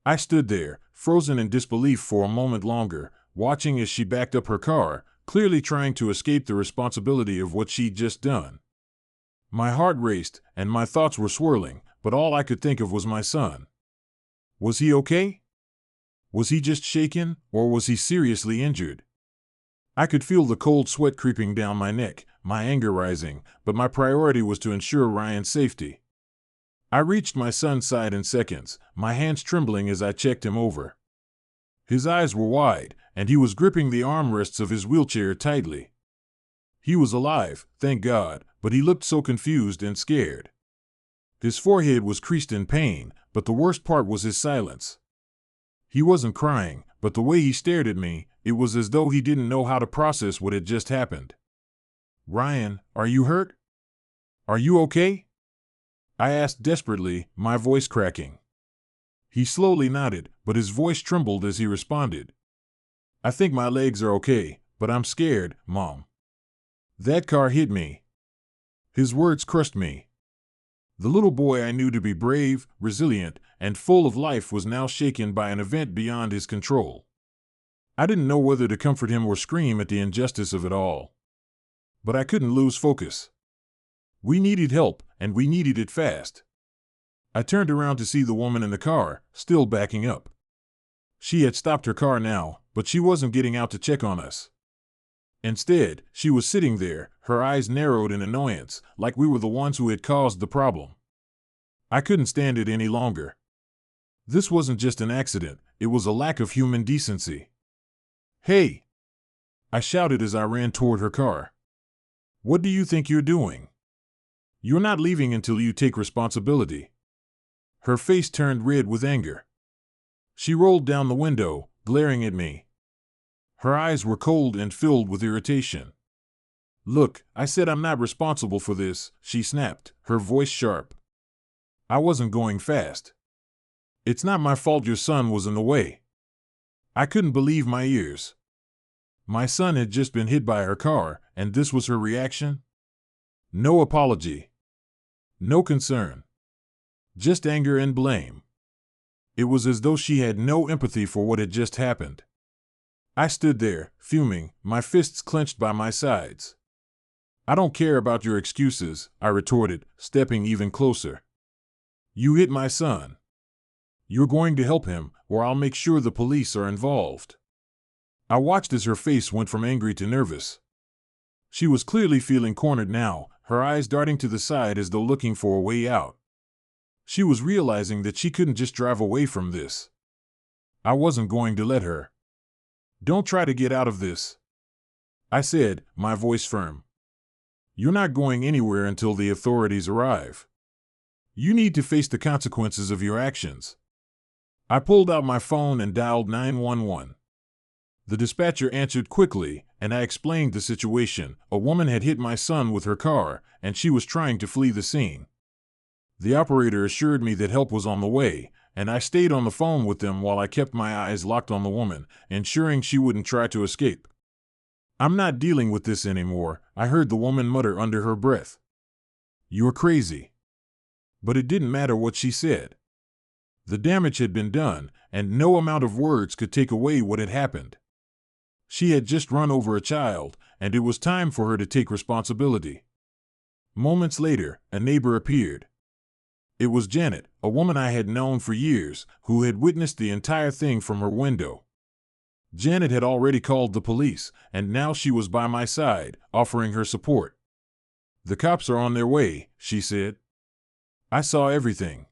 I stood there, frozen in disbelief for a moment longer, watching as she backed up her car, clearly trying to escape the responsibility of what she'd just done. My heart raced, and my thoughts were swirling, but all I could think of was my son. Was he okay? Was he just shaken, or was he seriously injured? I could feel the cold sweat creeping down my neck, my anger rising, but my priority was to ensure Ryan's safety. I reached my son's side in seconds, my hands trembling as I checked him over. His eyes were wide, and he was gripping the armrests of his wheelchair tightly. He was alive, thank God, but he looked so confused and scared. His forehead was creased in pain, but the worst part was his silence. He wasn't crying, but the way he stared at me, it was as though he didn't know how to process what had just happened. "Ryan, are you hurt? Are you okay?" I asked desperately, my voice cracking. He slowly nodded, but his voice trembled as he responded. "I think my legs are okay, but I'm scared, Mom. That car hit me." His words crushed me. The little boy I knew to be brave, resilient, and full of life was now shaken by an event beyond his control. I didn't know whether to comfort him or scream at the injustice of it all. But I couldn't lose focus. We needed help, and we needed it fast. I turned around to see the woman in the car, still backing up. She had stopped her car now, but she wasn't getting out to check on us. Instead, she was sitting there, her eyes narrowed in annoyance, like we were the ones who had caused the problem. I couldn't stand it any longer. This wasn't just an accident, it was a lack of human decency. "Hey!" I shouted as I ran toward her car. "What do you think you're doing? You're not leaving until you take responsibility." Her face turned red with anger. She rolled down the window, glaring at me. Her eyes were cold and filled with irritation. "Look, I said I'm not responsible for this," she snapped, her voice sharp. I wasn't going fast. "It's not my fault your son was in the way." I couldn't believe my ears. My son had just been hit by her car, and this was her reaction? No apology. No concern. Just anger and blame. It was as though she had no empathy for what had just happened. I stood there, fuming, my fists clenched by my sides. "I don't care about your excuses," I retorted, stepping even closer. "You hit my son. You're going to help him, or I'll make sure the police are involved." I watched as her face went from angry to nervous. She was clearly feeling cornered now, her eyes darting to the side as though looking for a way out. She was realizing that she couldn't just drive away from this. I wasn't going to let her. "Don't try to get out of this," I said, my voice firm. "You're not going anywhere until the authorities arrive. You need to face the consequences of your actions." I pulled out my phone and dialed 911. The dispatcher answered quickly, and I explained the situation. A woman had hit my son with her car, and she was trying to flee the scene. The operator assured me that help was on the way, and I stayed on the phone with them while I kept my eyes locked on the woman, ensuring she wouldn't try to escape. "I'm not dealing with this anymore," I heard the woman mutter under her breath. "You're crazy." But it didn't matter what she said. The damage had been done, and no amount of words could take away what had happened. She had just run over a child, and it was time for her to take responsibility. Moments later, a neighbor appeared. It was Janet, a woman I had known for years, who had witnessed the entire thing from her window. Janet had already called the police, and now she was by my side, offering her support. "The cops are on their way," she said. "I saw everything.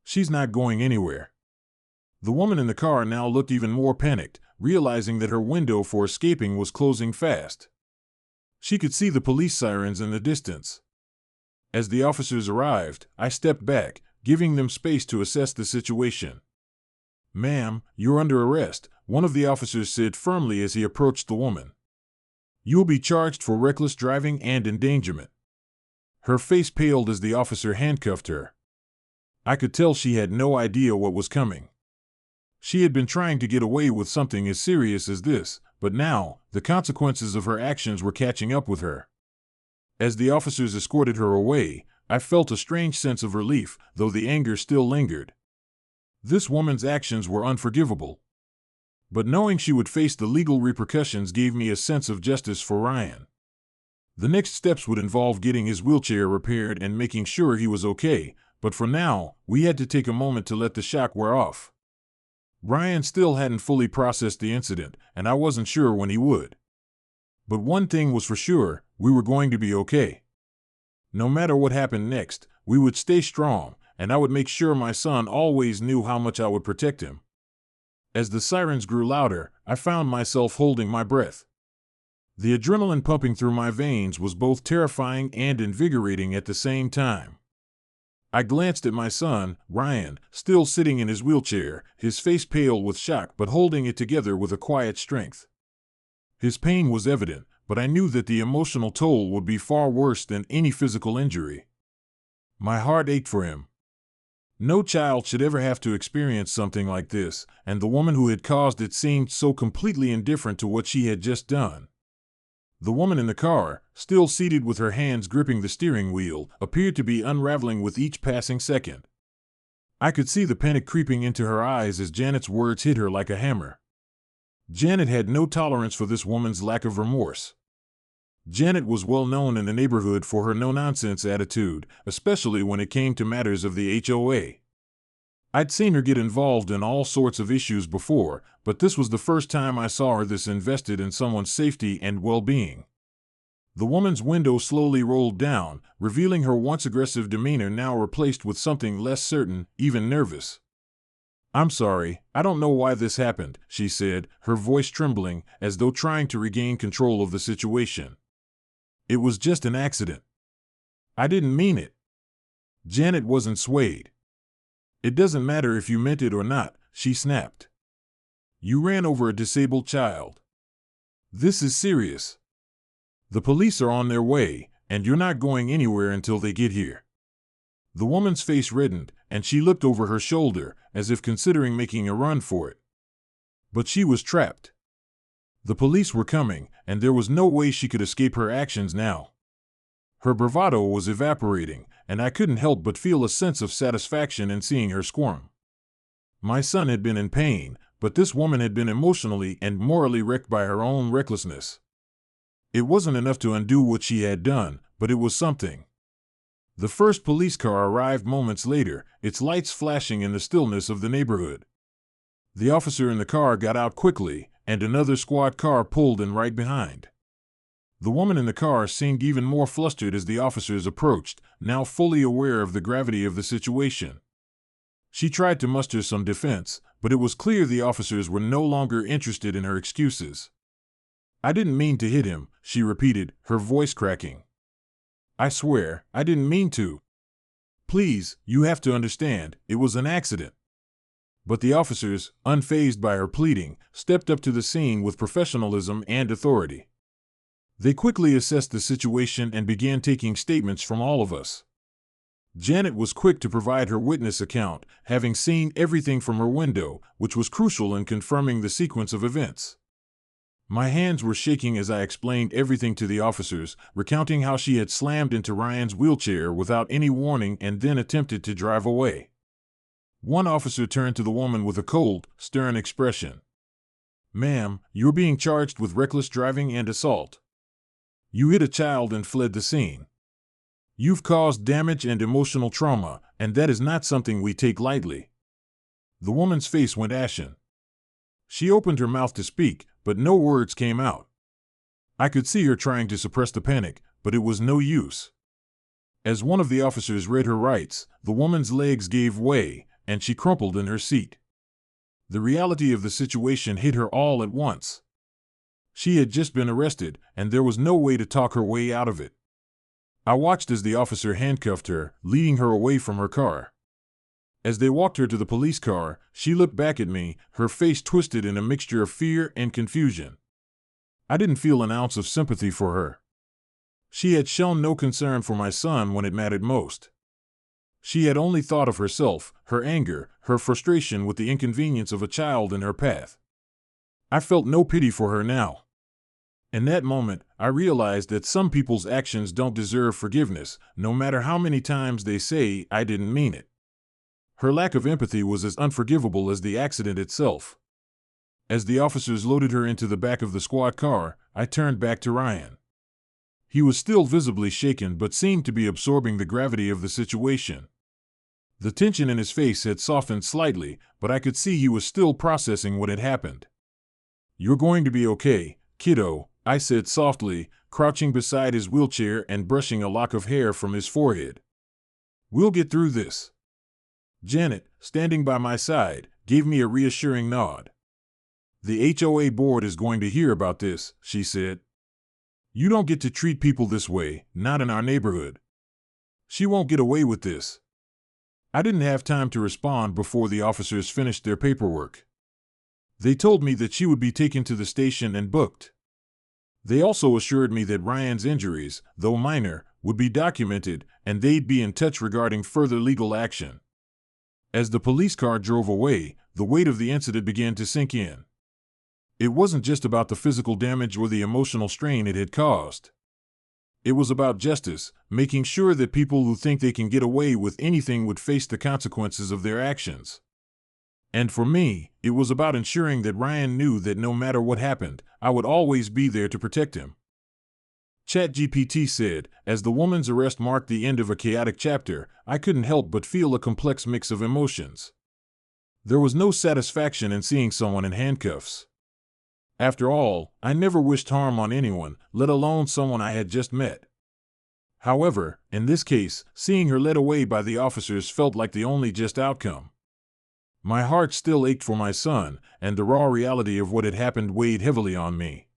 She's not going anywhere." The woman in the car now looked even more panicked, realizing that her window for escaping was closing fast. She could see the police sirens in the distance. As the officers arrived, I stepped back, giving them space to assess the situation. "Ma'am, you're under arrest," one of the officers said firmly as he approached the woman. "You'll be charged for reckless driving and endangerment." Her face paled as the officer handcuffed her. I could tell she had no idea what was coming. She had been trying to get away with something as serious as this, but now, the consequences of her actions were catching up with her. As the officers escorted her away, I felt a strange sense of relief, though the anger still lingered. This woman's actions were unforgivable. But knowing she would face the legal repercussions gave me a sense of justice for Ryan. The next steps would involve getting his wheelchair repaired and making sure he was okay, but for now, we had to take a moment to let the shock wear off. Ryan still hadn't fully processed the incident, and I wasn't sure when he would. But one thing was for sure, we were going to be okay. No matter what happened next, we would stay strong, and I would make sure my son always knew how much I would protect him. As the sirens grew louder, I found myself holding my breath. The adrenaline pumping through my veins was both terrifying and invigorating at the same time. I glanced at my son, Ryan, still sitting in his wheelchair, his face pale with shock but holding it together with a quiet strength. His pain was evident, but I knew that the emotional toll would be far worse than any physical injury. My heart ached for him. No child should ever have to experience something like this, and the woman who had caused it seemed so completely indifferent to what she had just done. The woman in the car, still seated with her hands gripping the steering wheel, appeared to be unraveling with each passing second. I could see the panic creeping into her eyes as Janet's words hit her like a hammer. Janet had no tolerance for this woman's lack of remorse. Janet was well known in the neighborhood for her no-nonsense attitude, especially when it came to matters of the HOA. I'd seen her get involved in all sorts of issues before, but this was the first time I saw her this invested in someone's safety and well-being. The woman's window slowly rolled down, revealing her once aggressive demeanor now replaced with something less certain, even nervous. "I'm sorry, I don't know why this happened," she said, her voice trembling, as though trying to regain control of the situation. "It was just an accident. I didn't mean it." Janet wasn't swayed. "It doesn't matter if you meant it or not," she snapped. "You ran over a disabled child. This is serious. The police are on their way, and you're not going anywhere until they get here." The woman's face reddened, and she looked over her shoulder, as if considering making a run for it. But she was trapped. The police were coming, and there was no way she could escape her actions now. Her bravado was evaporating, and I couldn't help but feel a sense of satisfaction in seeing her squirm. My son had been in pain, but this woman had been emotionally and morally wrecked by her own recklessness. It wasn't enough to undo what she had done, but it was something. The first police car arrived moments later, its lights flashing in the stillness of the neighborhood. The officer in the car got out quickly, and another squad car pulled in right behind. The woman in the car seemed even more flustered as the officers approached, now fully aware of the gravity of the situation. She tried to muster some defense, but it was clear the officers were no longer interested in her excuses. "I didn't mean to hit him," she repeated, her voice cracking. "I swear, I didn't mean to. Please, you have to understand, it was an accident." But the officers, unfazed by her pleading, stepped up to the scene with professionalism and authority. They quickly assessed the situation and began taking statements from all of us. Janet was quick to provide her witness account, having seen everything from her window, which was crucial in confirming the sequence of events. My hands were shaking as I explained everything to the officers, recounting how she had slammed into Ryan's wheelchair without any warning and then attempted to drive away. One officer turned to the woman with a cold, stern expression. "Ma'am, you're being charged with reckless driving and assault. You hit a child and fled the scene. You've caused damage and emotional trauma, and that is not something we take lightly." The woman's face went ashen. She opened her mouth to speak, but no words came out. I could see her trying to suppress the panic, but it was no use. As one of the officers read her rights, the woman's legs gave way, and she crumpled in her seat. The reality of the situation hit her all at once. She had just been arrested, and there was no way to talk her way out of it. I watched as the officer handcuffed her, leading her away from her car. As they walked her to the police car, she looked back at me, her face twisted in a mixture of fear and confusion. I didn't feel an ounce of sympathy for her. She had shown no concern for my son when it mattered most. She had only thought of herself, her anger, her frustration with the inconvenience of a child in her path. I felt no pity for her now. In that moment, I realized that some people's actions don't deserve forgiveness, no matter how many times they say, "I didn't mean it." Her lack of empathy was as unforgivable as the accident itself. As the officers loaded her into the back of the squad car, I turned back to Ryan. He was still visibly shaken but seemed to be absorbing the gravity of the situation. The tension in his face had softened slightly, but I could see he was still processing what had happened. "You're going to be okay, kiddo," I said softly, crouching beside his wheelchair and brushing a lock of hair from his forehead. "We'll get through this." Janet, standing by my side, gave me a reassuring nod. "The HOA board is going to hear about this," she said. "You don't get to treat people this way, not in our neighborhood. She won't get away with this." I didn't have time to respond before the officers finished their paperwork. They told me that she would be taken to the station and booked. They also assured me that Ryan's injuries, though minor, would be documented, and they'd be in touch regarding further legal action. As the police car drove away, the weight of the incident began to sink in. It wasn't just about the physical damage or the emotional strain it had caused. It was about justice, making sure that people who think they can get away with anything would face the consequences of their actions. And for me, it was about ensuring that Ryan knew that no matter what happened, I would always be there to protect him. ChatGPT said, as the woman's arrest marked the end of a chaotic chapter, I couldn't help but feel a complex mix of emotions. There was no satisfaction in seeing someone in handcuffs. After all, I never wished harm on anyone, let alone someone I had just met. However, in this case, seeing her led away by the officers felt like the only just outcome. My heart still ached for my son, and the raw reality of what had happened weighed heavily on me.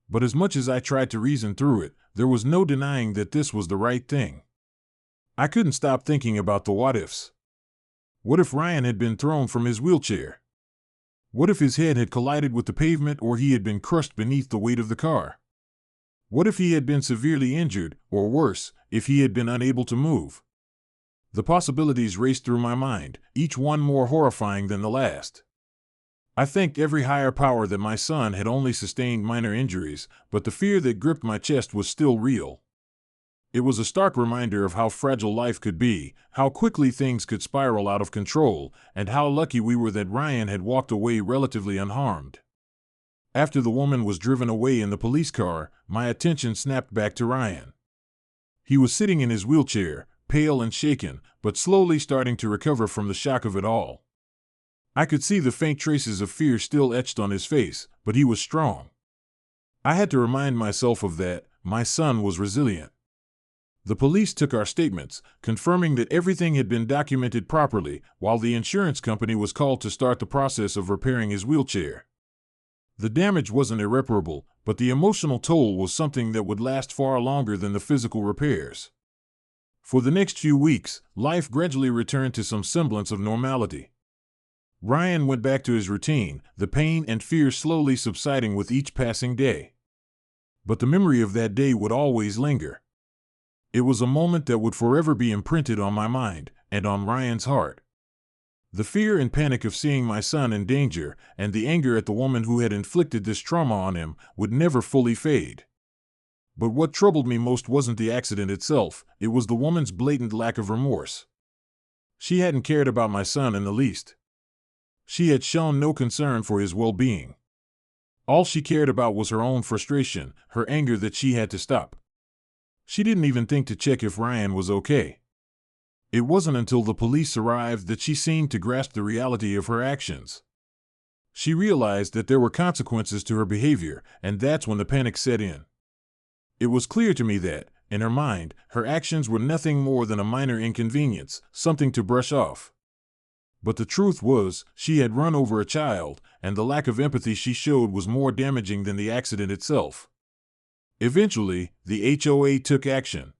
But as much as I tried to reason through it, there was no denying that this was the right thing. I couldn't stop thinking about the what-ifs. What if Ryan had been thrown from his wheelchair? What if his head had collided with the pavement or he had been crushed beneath the weight of the car? What if he had been severely injured, or worse, if he had been unable to move? The possibilities raced through my mind, each one more horrifying than the last. I thanked every higher power that my son had only sustained minor injuries, but the fear that gripped my chest was still real. It was a stark reminder of how fragile life could be, how quickly things could spiral out of control, and how lucky we were that Ryan had walked away relatively unharmed. After the woman was driven away in the police car, my attention snapped back to Ryan. He was sitting in his wheelchair, pale and shaken, but slowly starting to recover from the shock of it all. I could see the faint traces of fear still etched on his face, but he was strong. I had to remind myself of that. My son was resilient. The police took our statements, confirming that everything had been documented properly, while the insurance company was called to start the process of repairing his wheelchair. The damage wasn't irreparable, but the emotional toll was something that would last far longer than the physical repairs. For the next few weeks, life gradually returned to some semblance of normality. Ryan went back to his routine, the pain and fear slowly subsiding with each passing day. But the memory of that day would always linger. It was a moment that would forever be imprinted on my mind, and on Ryan's heart. The fear and panic of seeing my son in danger, and the anger at the woman who had inflicted this trauma on him, would never fully fade. But what troubled me most wasn't the accident itself, it was the woman's blatant lack of remorse. She hadn't cared about my son in the least. She had shown no concern for his well-being. All she cared about was her own frustration, her anger that she had to stop. She didn't even think to check if Ryan was okay. It wasn't until the police arrived that she seemed to grasp the reality of her actions. She realized that there were consequences to her behavior, and that's when the panic set in. It was clear to me that, in her mind, her actions were nothing more than a minor inconvenience, something to brush off. But the truth was, she had run over a child, and the lack of empathy she showed was more damaging than the accident itself. Eventually, the HOA took action.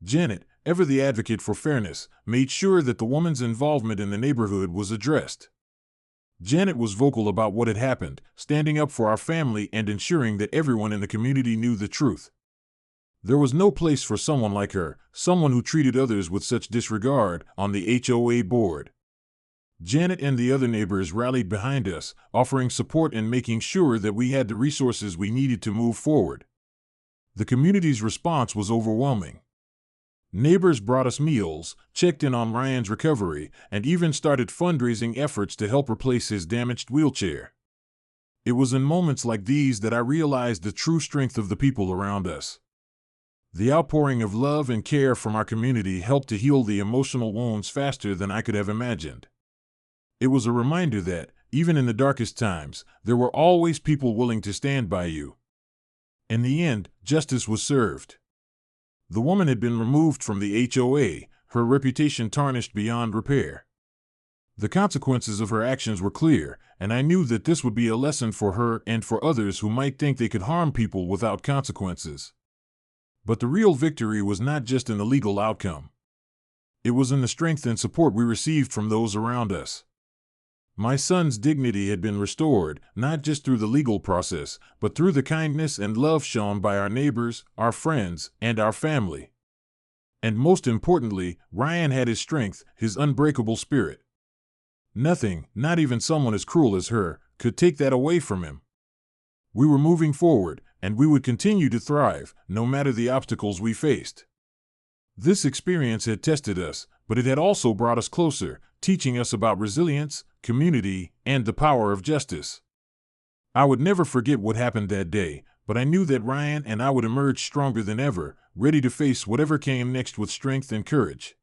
Janet, ever the advocate for fairness, made sure that the woman's involvement in the neighborhood was addressed. Janet was vocal about what had happened, standing up for our family and ensuring that everyone in the community knew the truth. There was no place for someone like her, someone who treated others with such disregard, on the HOA board. Janet and the other neighbors rallied behind us, offering support and making sure that we had the resources we needed to move forward. The community's response was overwhelming. Neighbors brought us meals, checked in on Ryan's recovery, and even started fundraising efforts to help replace his damaged wheelchair. It was in moments like these that I realized the true strength of the people around us. The outpouring of love and care from our community helped to heal the emotional wounds faster than I could have imagined. It was a reminder that, even in the darkest times, there were always people willing to stand by you. In the end, justice was served. The woman had been removed from the HOA, her reputation tarnished beyond repair. The consequences of her actions were clear, and I knew that this would be a lesson for her and for others who might think they could harm people without consequences. But the real victory was not just in the legal outcome. It was in the strength and support we received from those around us. My son's dignity had been restored, not just through the legal process, but through the kindness and love shown by our neighbors, our friends, and our family. And most importantly, Ryan had his strength, his unbreakable spirit. Nothing, not even someone as cruel as her, could take that away from him. We were moving forward, and we would continue to thrive, no matter the obstacles we faced. This experience had tested us, but it had also brought us closer, teaching us about resilience, community, and the power of justice. I would never forget what happened that day, but I knew that Ryan and I would emerge stronger than ever, ready to face whatever came next with strength and courage.